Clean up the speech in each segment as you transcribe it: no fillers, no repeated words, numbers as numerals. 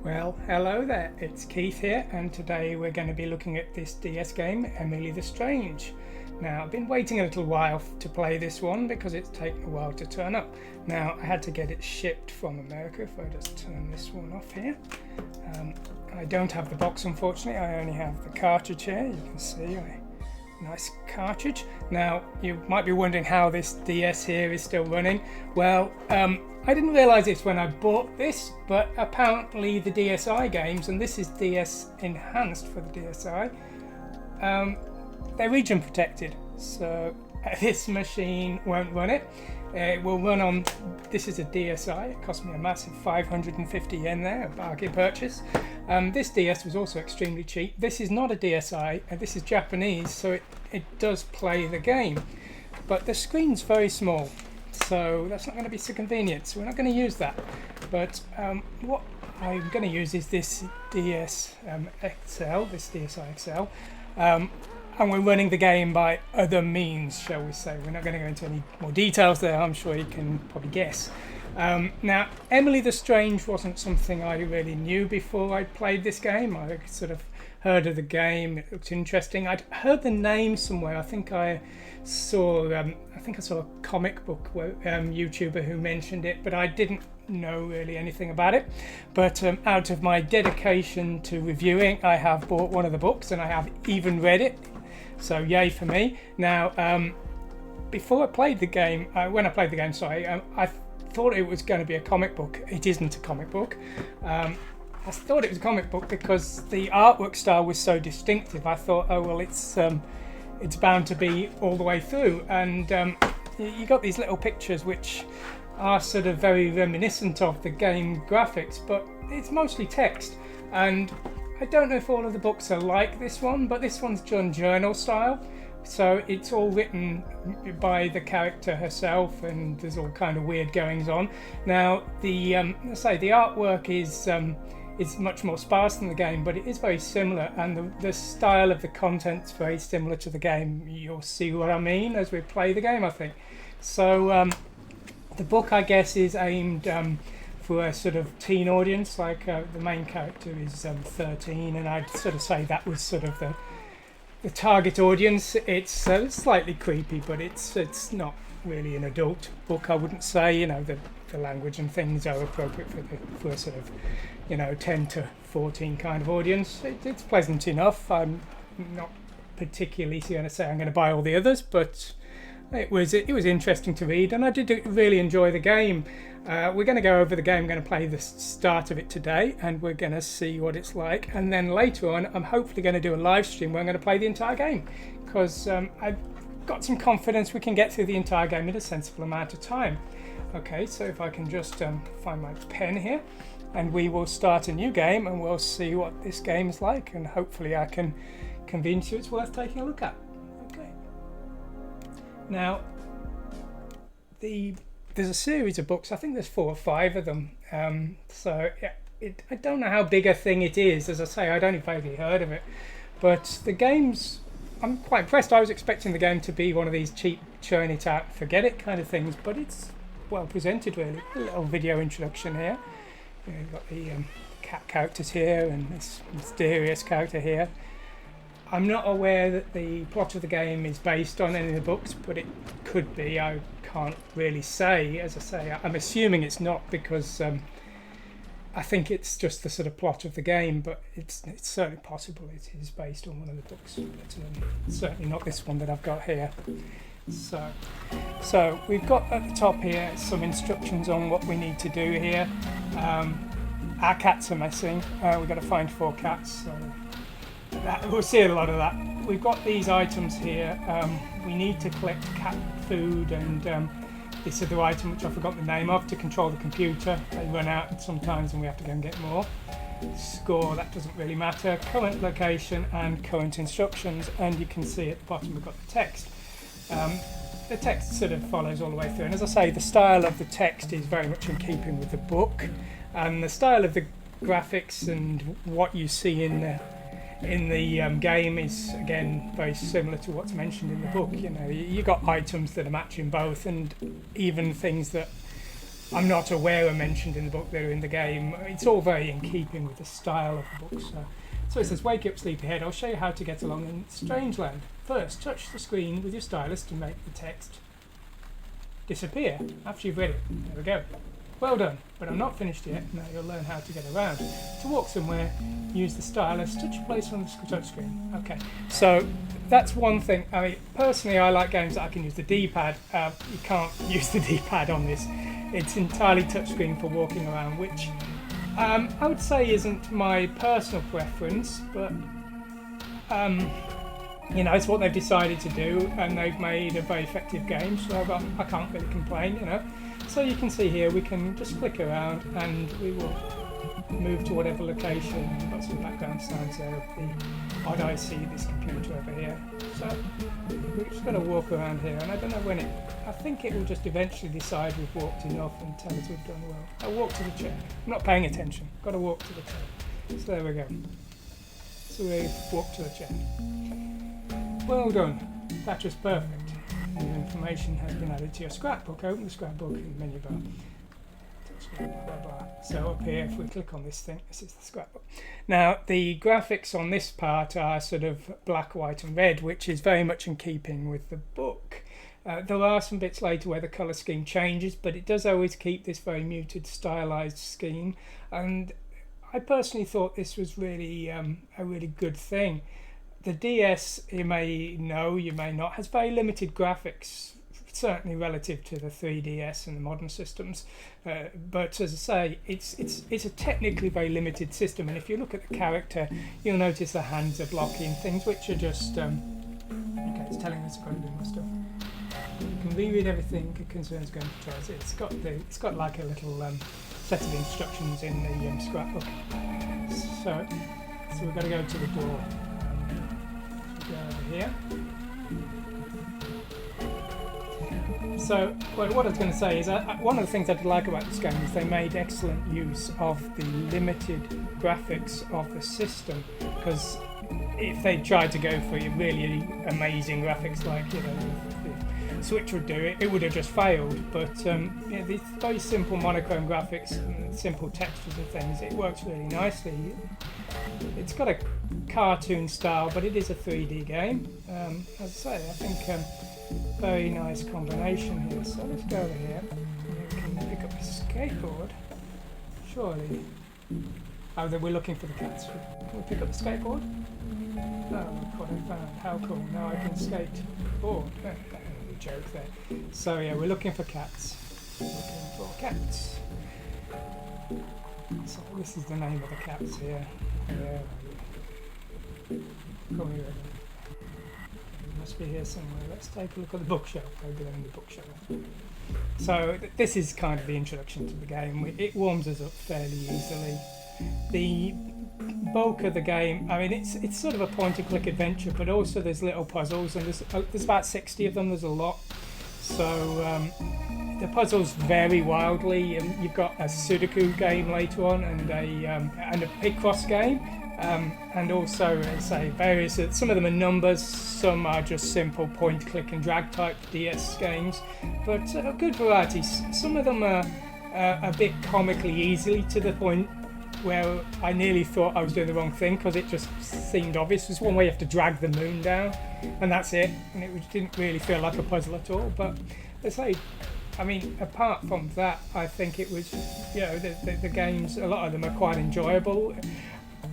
Well, hello there, it's Keith here, and today we're going to be looking at this DS game, Emily the Strange. Now, I've been waiting a little while to play this one because it's taken a while to turn up. Now, I had to get it shipped from America. If I just turn this one off here. I don't have the box, unfortunately. I only have the cartridge here. You can see a nice cartridge. Now, you might be wondering how this DS here is still running. Well, I didn't realise this when I bought this, but apparently the DSi games, and this is DS enhanced for the DSi, they're region protected, so this machine won't run it. It will run on, this is a DSi, it cost me a massive 550 yen there, a bargain purchase. This DS was also extremely cheap. This is not a DSi, and this is Japanese, so it does play the game, but the screen's very small, so that's not going to be so convenient, so we're not going to use that. But what I'm going to use is this DS XL, this DSi XL, and we're running the game by other means, shall we say. We're not going to go into any more details there, I'm sure you can probably guess. Now, Emily the Strange wasn't something I really knew before I played this game. I sort of heard of the game, it looked interesting. I'd heard the name somewhere. I think I saw a comic book YouTuber who mentioned it, but I didn't know really anything about it. But out of my dedication to reviewing, I have bought one of the books and I have even read it. So yay for me. Now, before I played the game, when I played the game, I thought it was going to be a comic book. It isn't a comic book. I thought it was a comic book because the artwork style was so distinctive. I thought, oh well, it's bound to be all the way through. And you got these little pictures which are sort of very reminiscent of the game graphics, but it's mostly text. And I don't know if all of the books are like this one, but this one's done journal style. So it's all written by the character herself, and there's all kind of weird goings on. Now, the artwork is much more sparse than the game, but it is very similar, and the style of the content's very similar to the game. You'll see what I mean as we play the game, I think. So the book, I guess, is aimed for a sort of teen audience. Like the main character is 13, and I'd sort of say that was sort of the target audience. It's slightly creepy, but it's not really an adult book, I wouldn't say. You know, the language and things are appropriate for a sort of, 10 to 14 kind of audience. It's pleasant enough. I'm not particularly going to say I'm going to buy all the others, but it was interesting to read, and I did really enjoy the game. We're going to go over the game. I'm going to play the start of it today, and we're going to see what it's like. And then later on, I'm hopefully going to do a live stream where I'm going to play the entire game, because I've got some confidence we can get through the entire game in a sensible amount of time. Okay, so if I can just find my pen here, and we will start a new game, and we'll see what this game is like, and hopefully I can convince you it's worth taking a look at. Okay. Now, there's a series of books. I think there's 4 or 5 of them. I don't know how big a thing it is. As I say, I'd only vaguely heard of it. But the game's, I'm quite impressed. I was expecting the game to be one of these cheap, churn it out, forget it kind of things, but it's well presented, really. A little video introduction here. You've got the cat characters here and this mysterious character here. I'm not aware that the plot of the game is based on any of the books, but it could be. I can't really say. As I say, I'm assuming it's not, because I think it's just the sort of plot of the game, but it's certainly possible it is based on one of the books, but certainly not this one that I've got here. So we've got at the top here some instructions on what we need to do here. Our cats are missing. We've got to find 4 cats. So we'll see a lot of that. We've got these items here. We need to collect cat food, and this other item which I forgot the name of, to control the computer. They run out sometimes and we have to go and get more. Score, that doesn't really matter. Current location and current instructions, and you can see at the bottom we've got the text. The text sort of follows all the way through, and as I say, the style of the text is very much in keeping with the book, and the style of the graphics and what you see in the game is again very similar to what's mentioned in the book. You got items that are matching both, and even things that I'm not aware are mentioned in the book that are in the game. It's all very in keeping with the style of the book. So it says, wake up sleepyhead, I'll show you how to get along in Strangeland. First, touch the screen with your stylus to make the text disappear after you've read it. There we go. Well done, but I'm not finished yet. Now you'll learn how to get around. To walk somewhere, use the stylus, touch a place on the touch screen. Okay, so that's one thing. I mean, personally, I like games that I can use the D-pad. You can't use the D-pad on this. It's entirely touchscreen for walking around, which I would say isn't my personal preference, but you know, it's what they've decided to do, and they've made a very effective game, so I can't really complain, you know. So you can see here, we can just click around and we will move to whatever location. We've got some background sounds there of the odd I see this computer over here. So we're just going to walk around here, and I don't know when I think it will just eventually decide we've walked enough and tell us we've done well. I'll walk to the chair. I'm not paying attention. Got to walk to the chair. So there we go. So we've walked to the chair. Well done. That was perfect. New information has been added to your scrapbook. Open the scrapbook in the menu bar. Blah, blah, blah. So up here, if we click on this thing, this is the scrapbook. Now, the graphics on this part are sort of black, white and red, which is very much in keeping with the book. There are some bits later where the colour scheme changes, but it does always keep this very muted, stylised scheme. And I personally thought this was really a really good thing. The DS, you may know, you may not, has very limited graphics, certainly relative to the 3DS and the modern systems. But as I say, it's a technically very limited system. And if you look at the character, you'll notice the hands are blocking, things which are just... okay, it's telling us I've got to do my stuff. You can reread everything it concerns going to try. It's got like a little set of instructions in the scrapbook. So we've got to go to the door. Go over here. So what I was going to say is one of the things I did like about this game is they made excellent use of the limited graphics of the system, because if they tried to go for really amazing graphics like, you know, the Switch would do, it would have just failed. But yeah, these very simple monochrome graphics and simple textures and things, it works really nicely. It's got a cartoon style, but it is a 3D game. As I say, I think very nice combination here. So let's go over here. We can pick up the skateboard. Surely. Oh, then we're looking for the cats. Can we pick up the skateboard? Oh, look what I found. How cool. Now I can skate board. Joke there. So yeah, we're looking for cats. Looking for cats. So this is the name of the cats here. Yeah. Come here. It must be here somewhere. Let's take a look at the bookshelf. Maybe they're in the bookshelf. So this is kind of the introduction to the game. It warms us up fairly easily. The bulk of the game, I mean, it's sort of a point-and-click adventure, but also there's little puzzles, and there's about 60 of them. There's a lot. So the puzzles vary wildly. You've got a Sudoku game later on, and a Picross game, and also, as I say, various. Some of them are numbers. Some are just simple point-click and drag type DS games, but a good variety. Some of them are a bit comically easily, to the point where I nearly thought I was doing the wrong thing, because it just seemed obvious. There's one way you have to drag the moon down, and that's it, and it didn't really feel like a puzzle at all. But let's say, I mean, apart from that, I think it was, you know, the games, a lot of them are quite enjoyable.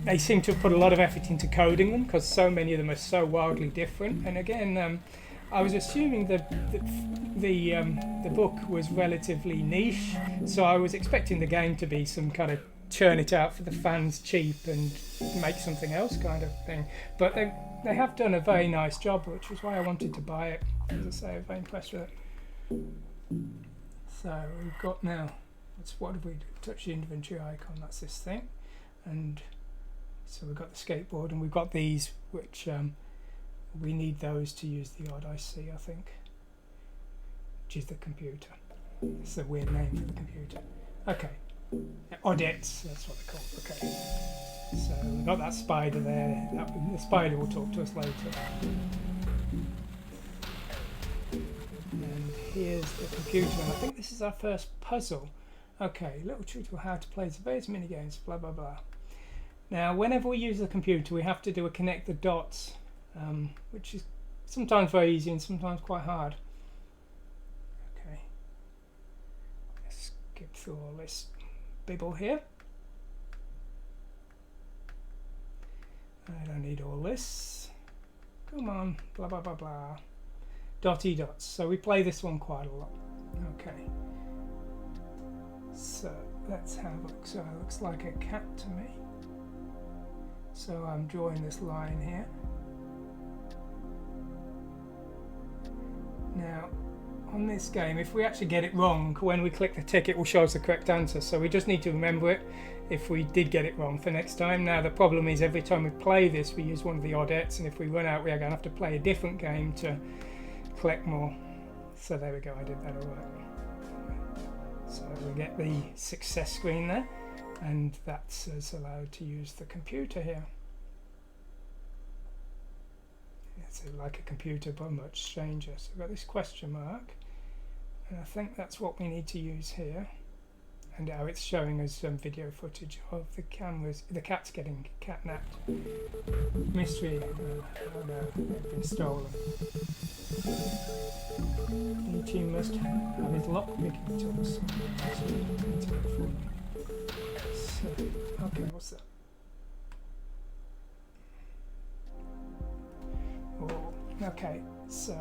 They seem to have put a lot of effort into coding them, because so many of them are so wildly different. And again, I was assuming that the book was relatively niche, so I was expecting the game to be some kind of churn it out for the fans cheap and make something else kind of thing. But they have done a very nice job, which is why I wanted to buy it. As I say, I'm very impressed with it. So we've got now, what did we do? Touch the inventory icon, that's this thing. And so we've got the skateboard, and we've got these, which we need those to use the odd IC, I think, which is the computer. It's a weird name for the computer. Okay. Odets, that's what they're called. Okay. So we've got that spider there. The spider will talk to us later. And here's the computer, and I think this is our first puzzle. Okay, little tutorial how to play the various minigames, blah blah blah. Now, whenever we use the computer, we have to do a connect the dots, which is sometimes very easy and sometimes quite hard. Okay, let's skip through all this bibble here. I don't need all this. Come on, blah blah blah blah. Dotty dots. So we play this one quite a lot. Okay. So let's have a look. So it looks like a cat to me. So I'm drawing this line here. Now, on this game, if we actually get it wrong, when we click the tick, it will show us the correct answer. So we just need to remember it if we did get it wrong for next time. Now, the problem is every time we play this, we use one of the oddettes, and if we run out, we are going to have to play a different game to collect more. So there we go, I did that all right. So we get the success screen there, and that's us allowed to use the computer here. It's like a computer but much stranger. So we've got this question mark, and I think that's what we need to use here. And now it's showing us some video footage of the cameras, the cat's getting catnapped. Mystery, oh no, they've been stolen. Each must have his lock picking tools. So, okay, what's that? Oh, okay, so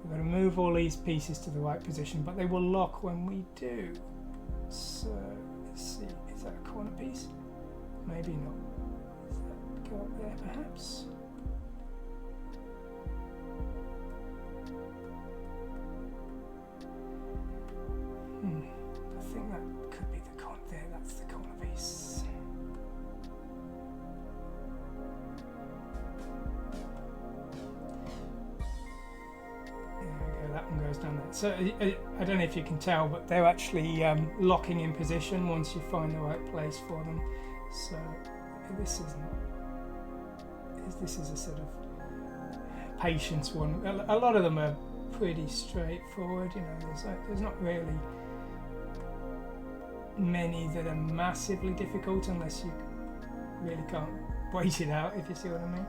we're going to move all these pieces to the right position, but they will lock when we do. So let's see, is that a corner piece? Maybe not. Does that go up there perhaps? I think that could be the corner there, that's the corner piece. That one goes down there. So I don't know if you can tell, but they're actually locking in position once you find the right place for them. So this is a sort of patience one. A lot of them are pretty straightforward. You know, there's not really many that are massively difficult unless you really can't wait it out, if you see what I mean.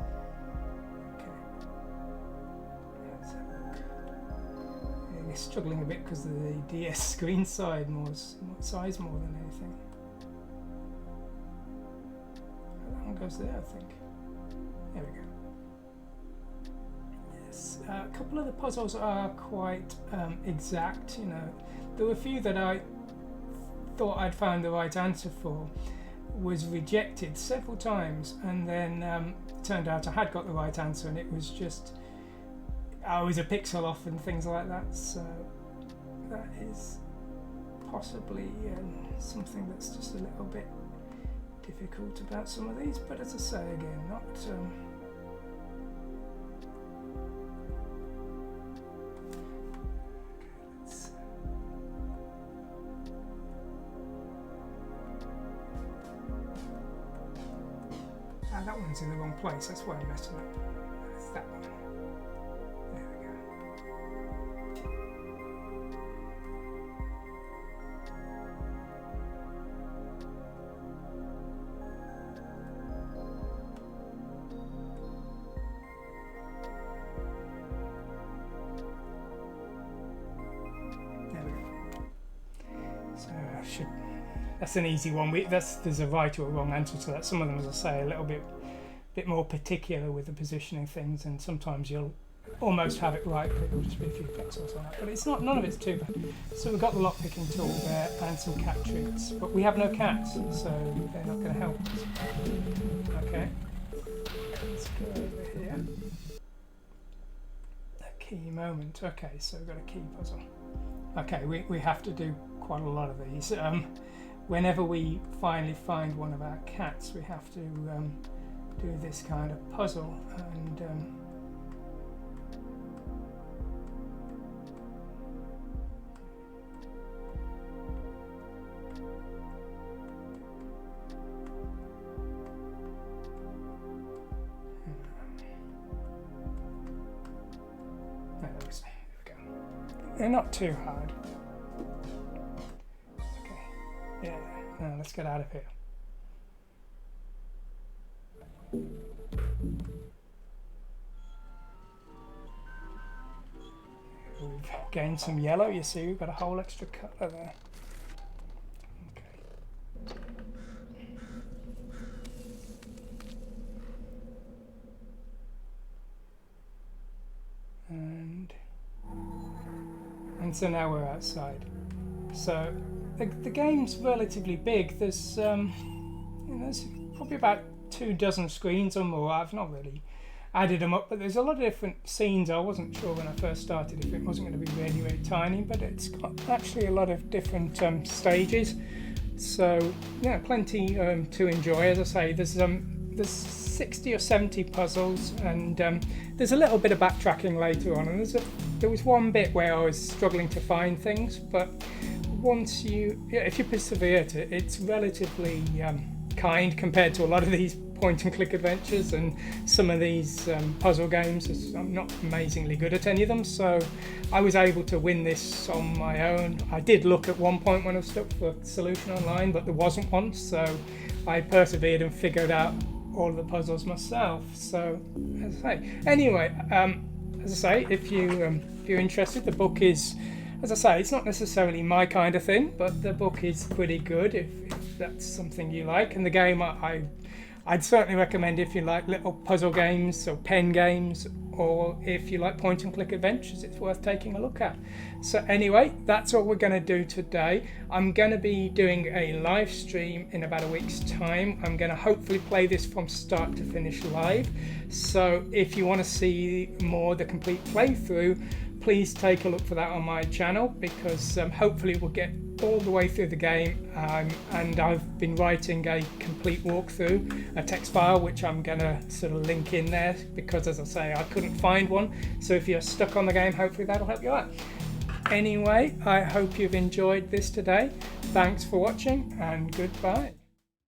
Struggling a bit because of the DS screen size more than anything. That one goes there, I think. There we go. Yes, a couple of the puzzles are quite exact. You know, there were a few that I thought I'd found the right answer for, was rejected several times, and then it turned out I had got the right answer, and it was just I was a pixel off and things like that. So that is possibly something that's just a little bit difficult about some of these, but as I say again, not that one's in the wrong place, that's why I'm messing up. That's that one. That's an easy one. There's a right or a wrong answer to that. Some of them, as I say, a little bit more particular with the positioning things, and sometimes you'll almost have it right, but it'll just be a few pixels on that. But it's not, none of it's too bad. So we've got the lock picking tool there and some cat treats, but we have no cats, so they're not going to help us. Okay, let's go over here. A key moment. Okay, so we've got a key puzzle. Okay, we have to do quite a lot of these. Whenever we finally find one of our cats, we have to do this kind of puzzle, and there we go. They're not too hard. let's get out of here. We've gained some yellow, you see, we've got a whole extra colour there. Okay. And so now we're outside. So the game's relatively big. There's there's probably about 24 screens or more. I've not really added them up, but there's a lot of different scenes. I wasn't sure when I first started if it wasn't going to be really, really tiny, but it's got actually a lot of different stages. So yeah, plenty to enjoy. As I say, there's 60 or 70 puzzles, and there's a little bit of backtracking later on, and there was one bit where I was struggling to find things, but once if you persevere to it, it's relatively kind compared to a lot of these point and click adventures and some of these puzzle games. I'm not amazingly good at any of them, so I was able to win this on my own. I did look at one point when I was stuck for a solution online, but there wasn't one, so I persevered and figured out all of the puzzles myself. So as I say, anyway, if you're interested, the book is, as I say, it's not necessarily my kind of thing, but the book is pretty good if that's something you like. And the game I'd certainly recommend if you like little puzzle games or pen games, or if you like point and click adventures, it's worth taking a look at. So anyway, that's all we're going to do today. I'm going to be doing a live stream in about a week's time. I'm going to hopefully play this from start to finish live. So if you want to see the complete playthrough, please take a look for that on my channel, because hopefully we'll get all the way through the game, and I've been writing a complete walkthrough, a text file, which I'm gonna sort of link in there, because as I say, I couldn't find one. So if you're stuck on the game, hopefully that'll help you out. Anyway, I hope you've enjoyed this today. Thanks for watching, and goodbye.